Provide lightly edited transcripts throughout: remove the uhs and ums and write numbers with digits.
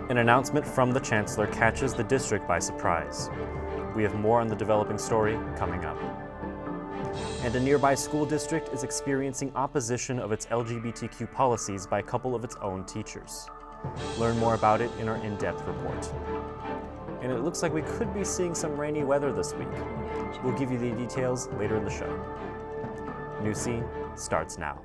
An announcement from the chancellor catches the district by surprise. We have more on the developing story coming up. And a nearby school district is experiencing opposition of its LGBTQ policies by a couple of its own teachers. Learn more about it in our in-depth report. And it looks like we could be seeing some rainy weather this week. We'll give you the details later in the show. Newscene starts now.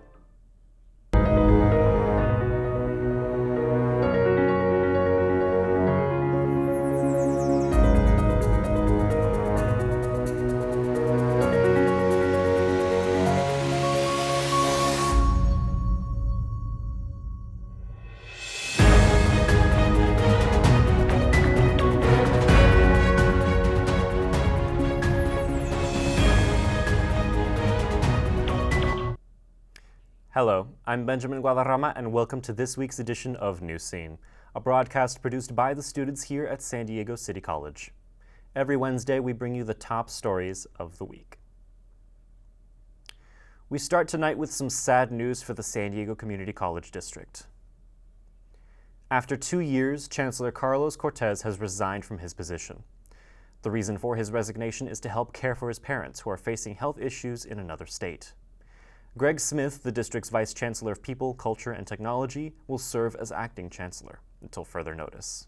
Hello, I'm Benjamin Guadarrama, and welcome to this week's edition of Newscene, a broadcast produced by the students here at San Diego City College. Every Wednesday, we bring you the top stories of the week. We start tonight with some sad news for the San Diego Community College District. After 2 years, Chancellor Carlos Cortez has resigned from his position. The reason for his resignation is to help care for his parents who are facing health issues in another state. Greg Smith, the district's Vice Chancellor of People, Culture, and Technology, will serve as acting chancellor until further notice.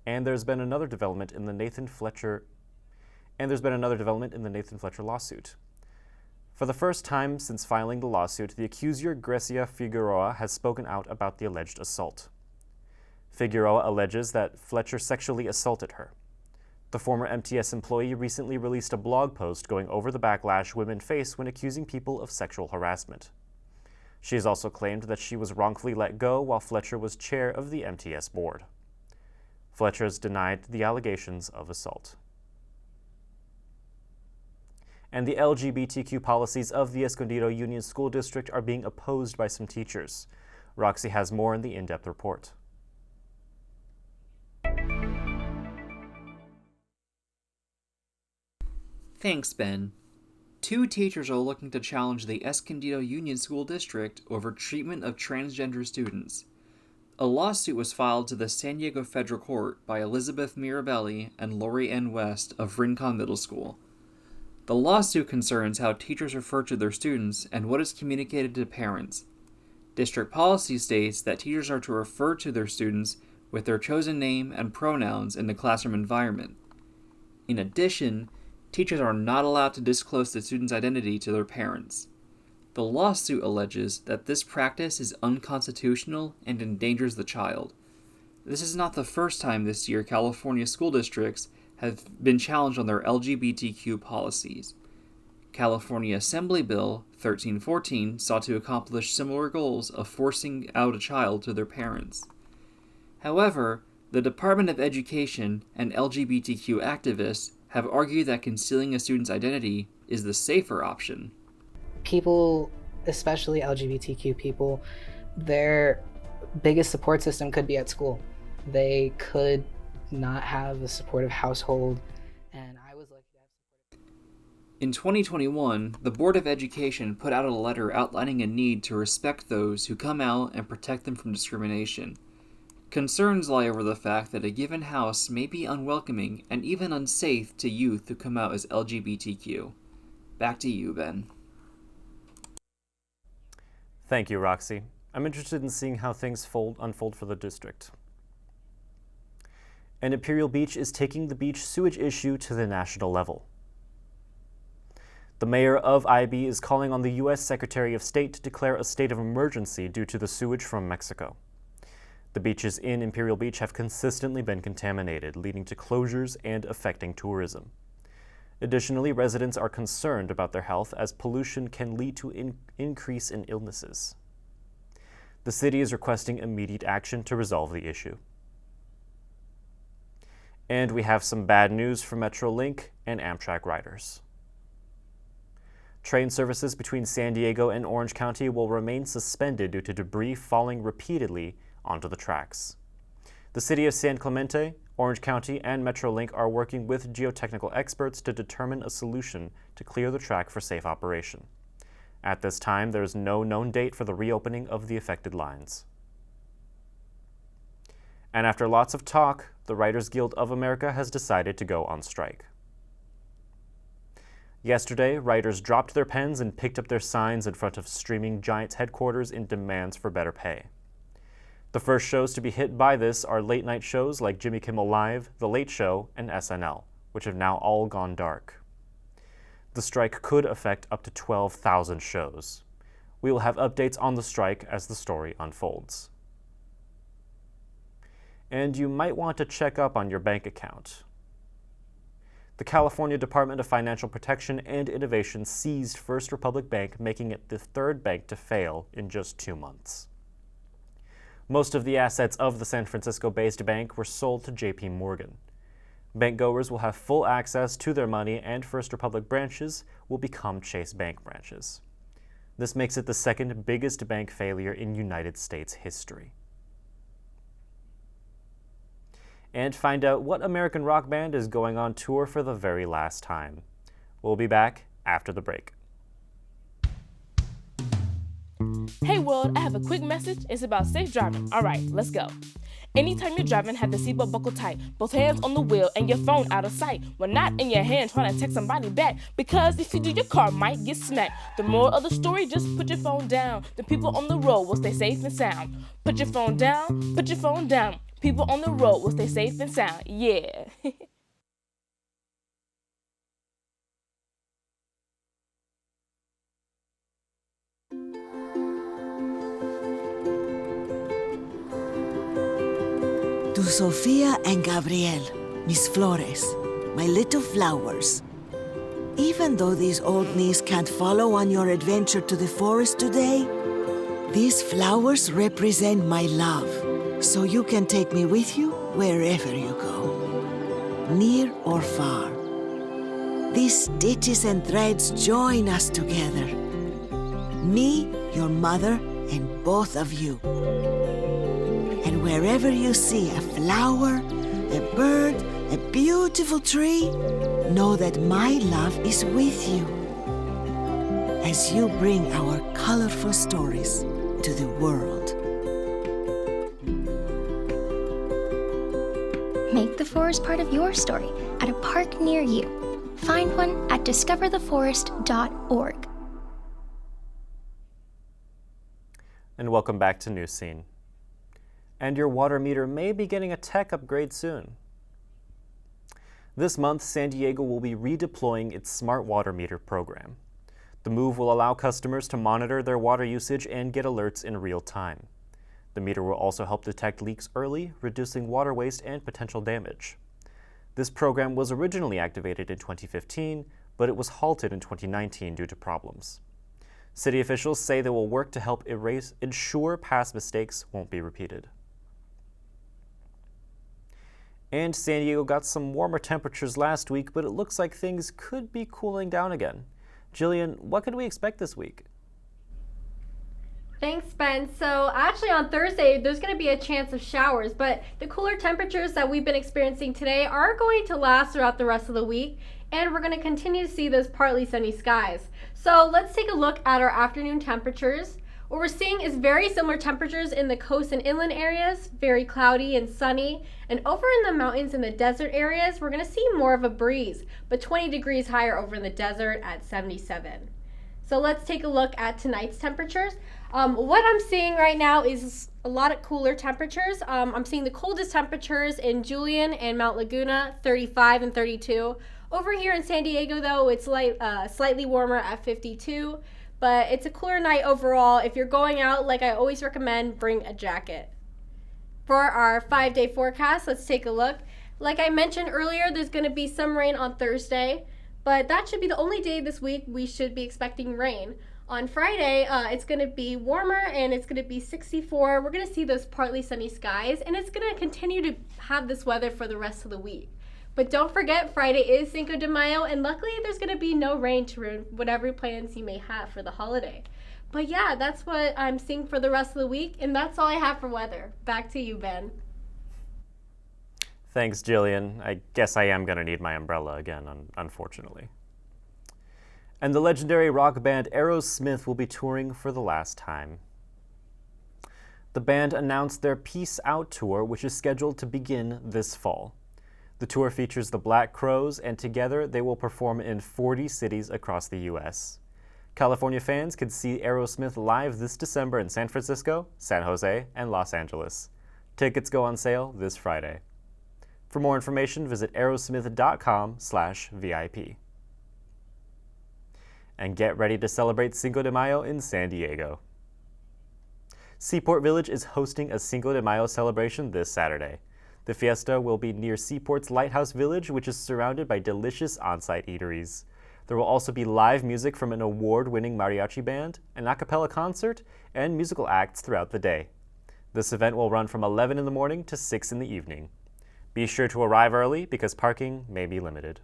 And there's been another development in the Nathan Fletcher lawsuit. For the first time since filing the lawsuit, the accuser Grecia Figueroa has spoken out about the alleged assault. Figueroa alleges that Fletcher sexually assaulted her. The former MTS employee recently released a blog post going over the backlash women face when accusing people of sexual harassment. She has also claimed that she was wrongfully let go while Fletcher was chair of the MTS board. Fletcher has denied the allegations of assault. And the LGBTQ policies of the Escondido Union School District are being opposed by some teachers. Roxy has more in the in-depth report. Thanks, Ben. 2 teachers are looking to challenge the Escondido Union School District over treatment of transgender students. A lawsuit was filed to the San Diego Federal Court by Elizabeth Mirabelli and Lori N. West of Rincon Middle School. The lawsuit concerns how teachers refer to their students and what is communicated to parents. District policy states that teachers are to refer to their students with their chosen name and pronouns in the classroom environment. In addition, teachers are not allowed to disclose the student's identity to their parents. The lawsuit alleges that this practice is unconstitutional and endangers the child. This is not the first time this year California school districts have been challenged on their LGBTQ policies. California Assembly Bill 1314 sought to accomplish similar goals of forcing out a child to their parents. However, the Department of Education and LGBTQ activists have argued that concealing a student's identity is the safer option. People, especially LGBTQ people, their biggest support system could be at school. They could not have a supportive household, and I was lucky to have support. In 2021, the Board of Education put out a letter outlining a need to respect those who come out and protect them from discrimination. Concerns lie over the fact that a given house may be unwelcoming and even unsafe to youth who come out as LGBTQ. Back to you, Ben. Thank you, Roxy. I'm interested in seeing how things unfold for the district. And Imperial Beach is taking the beach sewage issue to the national level. The mayor of IB is calling on the U.S. Secretary of State to declare a state of emergency due to the sewage from Mexico. The beaches in Imperial Beach have consistently been contaminated, leading to closures and affecting tourism. Additionally, residents are concerned about their health as pollution can lead to an increase in illnesses. The city is requesting immediate action to resolve the issue. And we have some bad news for Metrolink and Amtrak riders. Train services between San Diego and Orange County will remain suspended due to debris falling repeatedly onto the tracks. The city of San Clemente, Orange County, and Metrolink are working with geotechnical experts to determine a solution to clear the track for safe operation. At this time, there is no known date for the reopening of the affected lines. And after lots of talk, the Writers Guild of America has decided to go on strike. Yesterday, writers dropped their pens and picked up their signs in front of Streaming Giants headquarters in demands for better pay. The first shows to be hit by this are late-night shows like Jimmy Kimmel Live, The Late Show, and SNL, which have now all gone dark. The strike could affect up to 12,000 shows. We will have updates on the strike as the story unfolds. And you might want to check up on your bank account. The California Department of Financial Protection and Innovation seized First Republic Bank, making it the third bank to fail in just 2 months. Most of the assets of the San Francisco-based bank were sold to JP Morgan. Bankgoers will have full access to their money, and First Republic branches will become Chase Bank branches. This makes it the second biggest bank failure in United States history. And find out what American rock band is going on tour for the very last time. We'll be back after the break. Hey world, I have a quick message. It's about safe driving. All right, let's go. Anytime you're driving, have the seatbelt buckled tight, both hands on the wheel and your phone out of sight. When not in your hand trying to text somebody back, because if you do, your car might get smacked. The moral of the story, just put your phone down. The people on the road will stay safe and sound. Put your phone down, put your phone down. People on the road will stay safe and sound. Yeah. To Sofia and Gabriel, mis flores, my little flowers. Even though these old knees can't follow on your adventure to the forest today, these flowers represent my love, so you can take me with you wherever you go, near or far. These stitches and threads join us together. Me, your mother, and both of you. And wherever you see a flower, a bird, a beautiful tree, know that my love is with you as you bring our colorful stories to the world. Make the forest part of your story at a park near you. Find one at discovertheforest.org. And welcome back to Newscene. And your water meter may be getting a tech upgrade soon. This month, San Diego will be redeploying its smart water meter program. The move will allow customers to monitor their water usage and get alerts in real time. The meter will also help detect leaks early, reducing water waste and potential damage. This program was originally activated in 2015, but it was halted in 2019 due to problems. City officials say they will work to help ensure past mistakes won't be repeated. And San Diego got some warmer temperatures last week, but it looks like things could be cooling down again. Jillian, what can we expect this week? Thanks, Ben. So actually on Thursday, there's going to be a chance of showers, but the cooler temperatures that we've been experiencing today are going to last throughout the rest of the week, and we're going to continue to see those partly sunny skies. So let's take a look at our afternoon temperatures. What we're seeing is very similar temperatures in the coast and inland areas, very cloudy and sunny. And over in the mountains and the desert areas, we're going to see more of a breeze, but 20 degrees higher over in the desert at 77. So let's take a look at tonight's temperatures. What I'm seeing right now is a lot of cooler temperatures. I'm seeing the coldest temperatures in Julian and Mount Laguna, 35 and 32. Over here in San Diego, though, it's slightly warmer at 52. But it's a cooler night overall. If you're going out, like I always recommend, bring a jacket. For our 5-day forecast, let's take a look. Like I mentioned earlier, there's going to be some rain on Thursday, but that should be the only day this week we should be expecting rain. On Friday, it's going to be warmer and it's going to be 64. We're going to see those partly sunny skies, and it's going to continue to have this weather for the rest of the week. But don't forget, Friday is Cinco de Mayo, and luckily there's going to be no rain to ruin whatever plans you may have for the holiday. But yeah, that's what I'm seeing for the rest of the week, and that's all I have for weather. Back to you, Ben. Thanks, Jillian. I guess I am going to need my umbrella again, unfortunately. And the legendary rock band Aerosmith will be touring for the last time. The band announced their Peace Out tour, which is scheduled to begin this fall. The tour features the Black Crowes, and together they will perform in 40 cities across the U.S. California fans could see Aerosmith live this December in San Francisco, San Jose, and Los Angeles. Tickets go on sale this Friday. For more information, visit aerosmith.com/VIP. And get ready to celebrate Cinco de Mayo in San Diego. Seaport Village is hosting a Cinco de Mayo celebration this Saturday. The fiesta will be near Seaport's Lighthouse Village, which is surrounded by delicious on-site eateries. There will also be live music from an award-winning mariachi band, an a cappella concert, and musical acts throughout the day. This event will run from 11 in the morning to 6 in the evening. Be sure to arrive early because parking may be limited.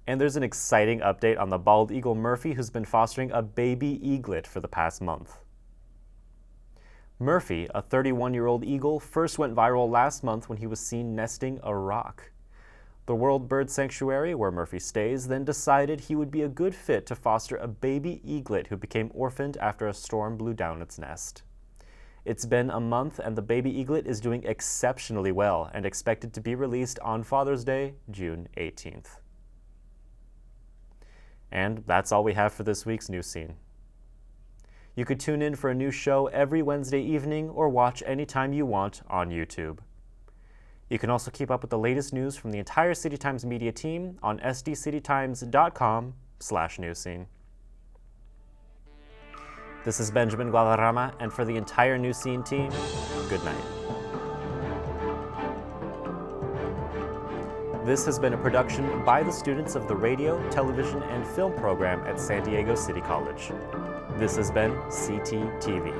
And there's an exciting update on the bald eagle Murphy, who's been fostering a baby eaglet for the past month. Murphy, a 31-year-old eagle, first went viral last month when he was seen nesting a rock. The World Bird Sanctuary, where Murphy stays, then decided he would be a good fit to foster a baby eaglet who became orphaned after a storm blew down its nest. It's been a month and the baby eaglet is doing exceptionally well and expected to be released on Father's Day, June 18th. And that's all we have for this week's Newscene. You could tune in for a new show every Wednesday evening or watch anytime you want on YouTube. You can also keep up with the latest news from the entire City Times media team on sdcitytimes.com/newscene. This is Benjamin Guadarrama, and for the entire Newscene team, good night. This has been a production by the students of the radio, television, and film program at San Diego City College. This has been CTTV.